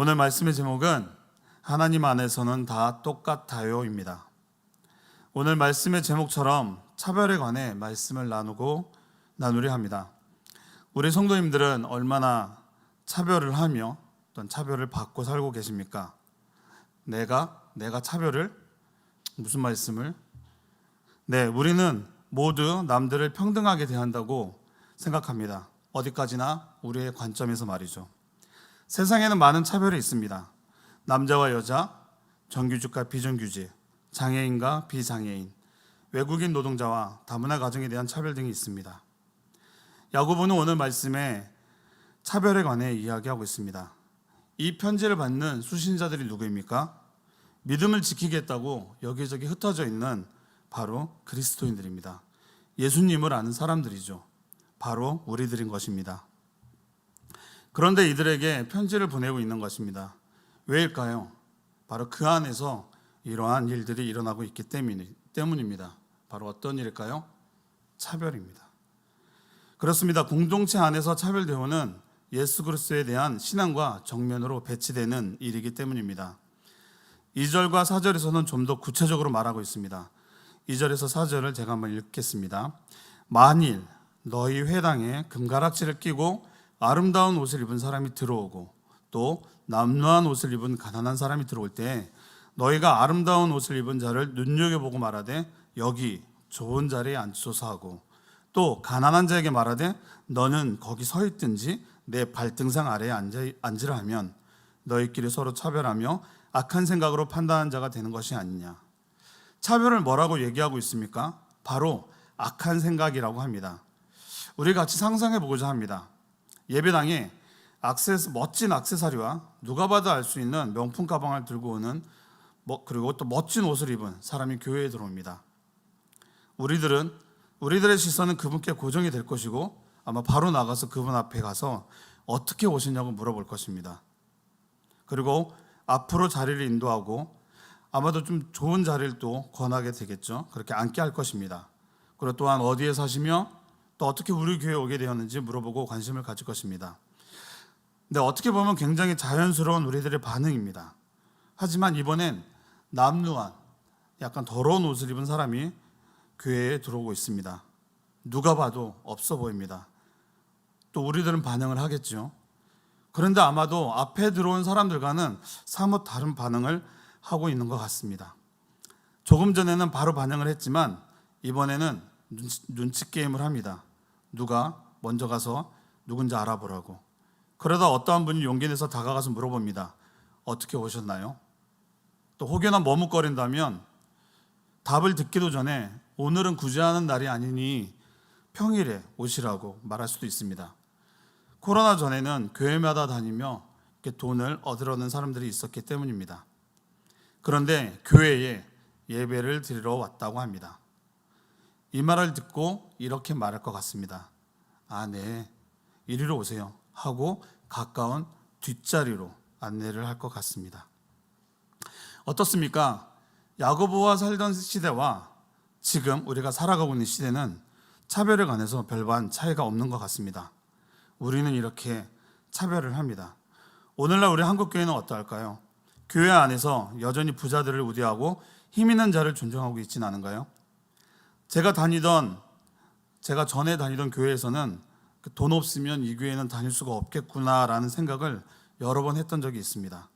오늘 말씀의 제목은 하나님 안에서는 다 똑같아요입니다. 오늘 말씀의 제목처럼 차별에 관해 말씀을 나누려 합니다. 우리 성도님들은 얼마나 차별을 하며 어떤 차별을 받고 살고 계십니까? 내가 차별을 무슨 말씀을? 네, 우리는 모두 남들을 평등하게 대한다고 생각합니다. 어디까지나 우리의 관점에서 말이죠. 세상에는 많은 차별이 있습니다. 남자와 여자, 정규직과 비정규직, 장애인과 비장애인, 외국인 노동자와 다문화 가정에 대한 차별 등이 있습니다. 야고보는 오늘 말씀에 차별에 관해 이야기하고 있습니다. 이 편지를 받는 수신자들이 누구입니까? 믿음을 지키겠다고 여기저기 흩어져 있는 바로 그리스도인들입니다. 예수님을 아는 사람들이죠. 바로 우리들인 것입니다. 그런데 이들에게 편지를 보내고 있는 것입니다. 왜일까요? 바로 그 안에서 이러한 일들이 일어나고 있기 때문입니다. 바로 어떤 일일까요? 차별입니다. 그렇습니다. 공동체 안에서 차별 대우는 예수 그리스도에 대한 신앙과 정면으로 배치되는 일이기 때문입니다. 2절과 4절에서는 좀 더 구체적으로 말하고 있습니다. 2절에서 4절을 제가 한번 읽겠습니다. 만일 너희 회당에 금가락지를 끼고 아름다운 옷을 입은 사람이 들어오고 또 남루한 옷을 입은 가난한 사람이 들어올 때 너희가 아름다운 옷을 입은 자를 눈여겨보고 말하되 여기 좋은 자리에 앉으소서 하고 또 가난한 자에게 말하되 너는 거기 서 있든지 내 발등상 아래에 앉으라 하면 너희끼리 서로 차별하며 악한 생각으로 판단하는 자가 되는 것이 아니냐. 차별을 뭐라고 얘기하고 있습니까? 바로 악한 생각이라고 합니다. 우리 같이 상상해 보고자 합니다. 예배당에 멋진 액세서리와 누가 봐도 알 수 있는 명품 가방을 들고 오는 그리고 또 멋진 옷을 입은 사람이 교회에 들어옵니다. 우리들의 시선은 그분께 고정이 될 것이고 아마 바로 나가서 그분 앞에 가서 어떻게 오셨냐고 물어볼 것입니다. 그리고 앞으로 자리를 인도하고 아마도 좀 좋은 자리를 또 권하게 되겠죠. 그렇게 앉게 할 것입니다. 그리고 또한 어디에 사시며 또 어떻게 우리 교회에 오게 되었는지 물어보고 관심을 가질 것입니다. 근데 어떻게 보면 굉장히 자연스러운 우리들의 반응입니다. 하지만 이번엔 남루한 약간 더러운 옷을 입은 사람이 교회에 들어오고 있습니다. 누가 봐도 없어 보입니다. 또 우리들은 반응을 하겠죠. 그런데 아마도 앞에 들어온 사람들과는 사뭇 다른 반응을 하고 있는 것 같습니다. 조금 전에는 바로 반응을 했지만 이번에는 눈치 게임을 합니다. 누가 먼저 가서 누군지 알아보라고. 그러다 어떠한 분이 용기 내서 다가가서 물어봅니다. 어떻게 오셨나요? 또 혹여나 머뭇거린다면 답을 듣기도 전에 오늘은 구제하는 날이 아니니 평일에 오시라고 말할 수도 있습니다. 코로나 전에는 교회마다 다니며 이렇게 돈을 얻으려는 사람들이 있었기 때문입니다. 그런데 교회에 예배를 드리러 왔다고 합니다. 이 말을 듣고 이렇게 말할 것 같습니다. 아, 네, 이리로 오세요 하고 가까운 뒷자리로 안내를 할 것 같습니다. 어떻습니까? 야고보와 살던 시대와 지금 우리가 살아가고 있는 시대는 차별에 관해서 별반 차이가 없는 것 같습니다. 우리는 이렇게 차별을 합니다. 오늘날 우리 한국교회는 어떠할까요? 교회 안에서 여전히 부자들을 우대하고 힘 있는 자를 존중하고 있지는 않은가요? 제가 전에 다니던 교회에서는 돈 없으면 이 교회는 다닐 수가 없겠구나라는 생각을 여러 번 했던 적이 있습니다.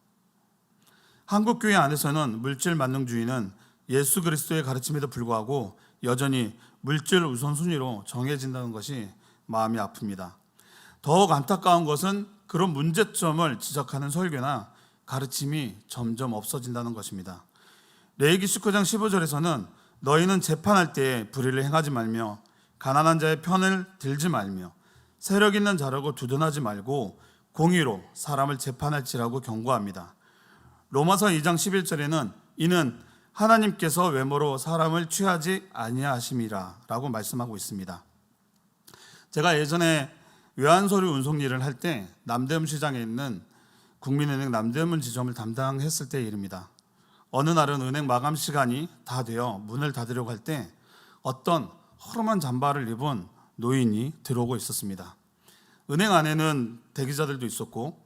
한국 교회 안에서는 물질 만능주의는 예수 그리스도의 가르침에도 불구하고 여전히 물질 우선순위로 정해진다는 것이 마음이 아픕니다. 더욱 안타까운 것은 그런 문제점을 지적하는 설교나 가르침이 점점 없어진다는 것입니다. 레위기 19장 15절에서는 너희는 재판할 때에 불의를 행하지 말며 가난한 자의 편을 들지 말며 세력 있는 자라고 두둔하지 말고 공의로 사람을 재판할지라고 경고합니다. 로마서 2장 11절에는 이는 하나님께서 외모로 사람을 취하지 아니하심이라 라고 말씀하고 있습니다. 제가 예전에 외환서류 운송 일을 할 때 남대문 시장에 있는 국민은행 남대문 지점을 담당했을 때의 일입니다. 어느 날은 은행 마감 시간이 다 되어 문을 닫으려고 할 때 어떤 허름한 잠바를 입은 노인이 들어오고 있었습니다. 은행 안에는 대기자들도 있었고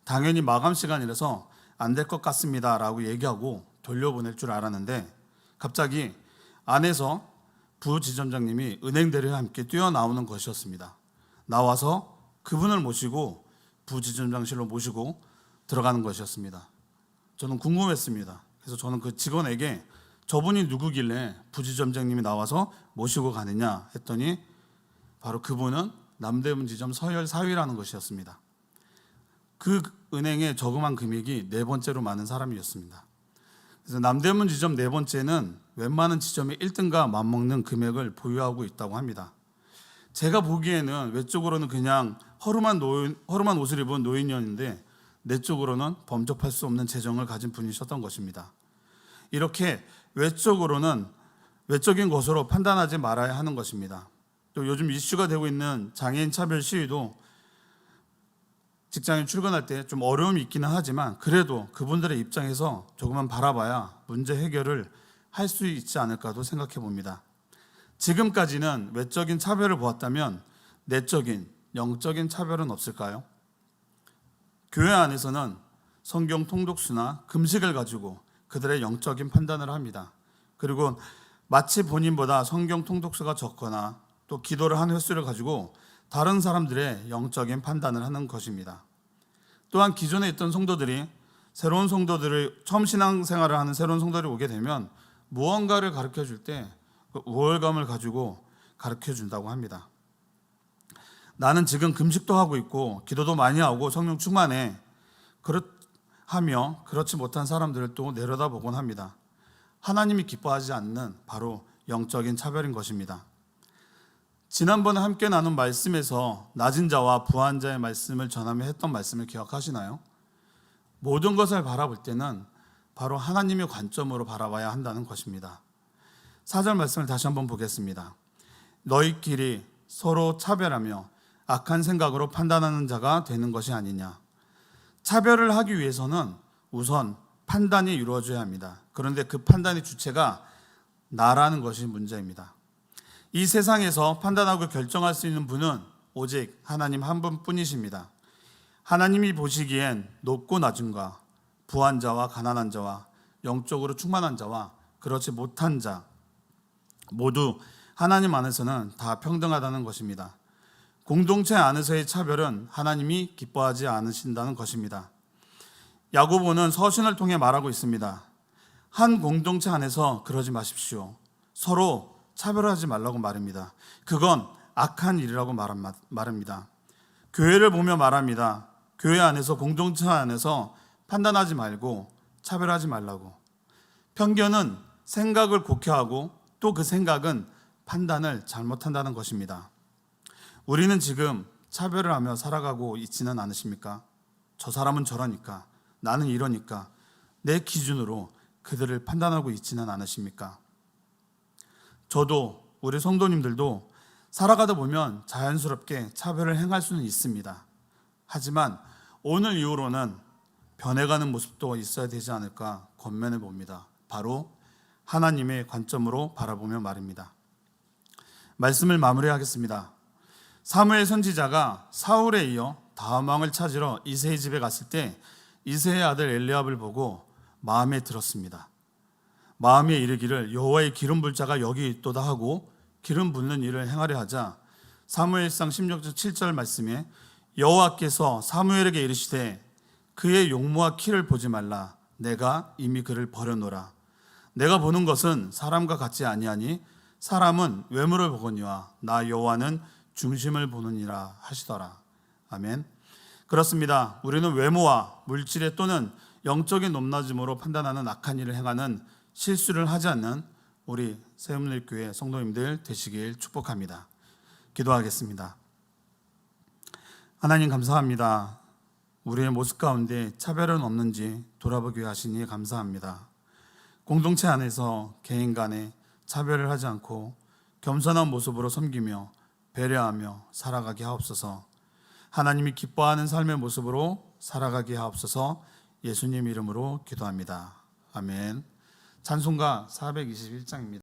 당연히 마감 시간이라서 안 될 것 같습니다 라고 얘기하고 돌려보낼 줄 알았는데 갑자기 안에서 부지점장님이 은행대리와 함께 뛰어나오는 것이었습니다. 나와서 그분을 모시고 부지점장실로 모시고 들어가는 것이었습니다. 저는 궁금했습니다. 그래서 저는 그 직원에게 저분이 누구길래 부지점장님이 나와서 모시고 가느냐 했더니 바로 그분은 남대문지점 서열 4위라는 것이었습니다. 그 은행의 저금한 금액이 네 번째로 많은 사람이었습니다. 그래서 남대문지점 네 번째는 웬만한 지점의 1등과 맞먹는 금액을 보유하고 있다고 합니다. 제가 보기에는 외적으로는 그냥 허름한 옷을 입은 노인이었는데 내적으로는 범접할 수 없는 재정을 가진 분이셨던 것입니다. 이렇게 외적인 것으로 판단하지 말아야 하는 것입니다. 또 요즘 이슈가 되고 있는 장애인 차별 시위도 직장에 출근할 때 좀 어려움이 있기는 하지만 그래도 그분들의 입장에서 조금만 바라봐야 문제 해결을 할 수 있지 않을까도 생각해 봅니다. 지금까지는 외적인 차별을 보았다면 내적인, 영적인 차별은 없을까요? 교회 안에서는 성경 통독수나 금식을 가지고 그들의 영적인 판단을 합니다. 그리고 마치 본인보다 성경 통독수가 적거나 또 기도를 한 횟수를 가지고 다른 사람들의 영적인 판단을 하는 것입니다. 또한 기존에 있던 성도들이 새로운 성도들을 처음 신앙생활을 하는 새로운 성도들이 오게 되면 무언가를 가르쳐 줄 때 우월감을 가지고 가르쳐 준다고 합니다. 나는 지금 금식도 하고 있고 기도도 많이 하고 성령 충만해 하며 그렇지 못한 사람들을 또 내려다보곤 합니다. 하나님이 기뻐하지 않는 바로 영적인 차별인 것입니다. 지난번에 함께 나눈 말씀에서 낮은 자와 부한 자의 말씀을 전하며 했던 말씀을 기억하시나요? 모든 것을 바라볼 때는 바로 하나님의 관점으로 바라봐야 한다는 것입니다. 4절 말씀을 다시 한번 보겠습니다. 너희끼리 서로 차별하며 악한 생각으로 판단하는 자가 되는 것이 아니냐. 차별을 하기 위해서는 우선 판단이 이루어져야 합니다. 그런데 그 판단의 주체가 나라는 것이 문제입니다. 이 세상에서 판단하고 결정할 수 있는 분은 오직 하나님 한 분뿐이십니다. 하나님이 보시기엔 높고 낮음과 부한 자와 가난한 자와 영적으로 충만한 자와 그렇지 못한 자 모두 하나님 안에서는 다 평등하다는 것입니다. 공동체 안에서의 차별은 하나님이 기뻐하지 않으신다는 것입니다. 야고보는 서신을 통해 말하고 있습니다. 한 공동체 안에서 그러지 마십시오. 서로 차별하지 말라고 말합니다. 그건 악한 일이라고 말합니다. 교회를 보며 말합니다. 교회 안에서 공동체 안에서 판단하지 말고 차별하지 말라고. 편견은 생각을 곡해하고 또 그 생각은 판단을 잘못한다는 것입니다. 우리는 지금 차별을 하며 살아가고 있지는 않으십니까? 저 사람은 저러니까, 나는 이러니까 내 기준으로 그들을 판단하고 있지는 않으십니까? 저도 우리 성도님들도 살아가다 보면 자연스럽게 차별을 행할 수는 있습니다. 하지만 오늘 이후로는 변해가는 모습도 있어야 되지 않을까 권면해 봅니다. 바로 하나님의 관점으로 바라보며 말입니다. 말씀을 마무리하겠습니다. 사무엘 선지자가 사울에 이어 다음 왕을 찾으러 이새의 집에 갔을 때 이새의 아들 엘리압을 보고 마음에 들었습니다. 마음에 이르기를 여호와의 기름 불 자가 여기 있도다 하고 기름 붓는 일을 행하려 하자 사무엘상 16장 7절 말씀에 여호와께서 사무엘에게 이르시되 그의 용모와 키를 보지 말라. 내가 이미 그를 버려놓으라. 내가 보는 것은 사람과 같지 아니하니 사람은 외모를 보거니와 나 여호와는 중심을 보느니라 하시더라. 아멘. 그렇습니다. 우리는 외모와 물질에 또는 영적인 높낮음으로 판단하는 악한 일을 행하는 실수를 하지 않는 우리 새움늘교회 성도님들 되시길 축복합니다. 기도하겠습니다. 하나님 감사합니다. 우리의 모습 가운데 차별은 없는지 돌아보게 하시니 감사합니다. 공동체 안에서 개인 간에 차별을 하지 않고 겸손한 모습으로 섬기며 배려하며 살아가게 하옵소서. 하나님이 기뻐하는 삶의 모습으로 살아가게 하옵소서. 예수님 이름으로 기도합니다. 아멘. 찬송가 421장입니다.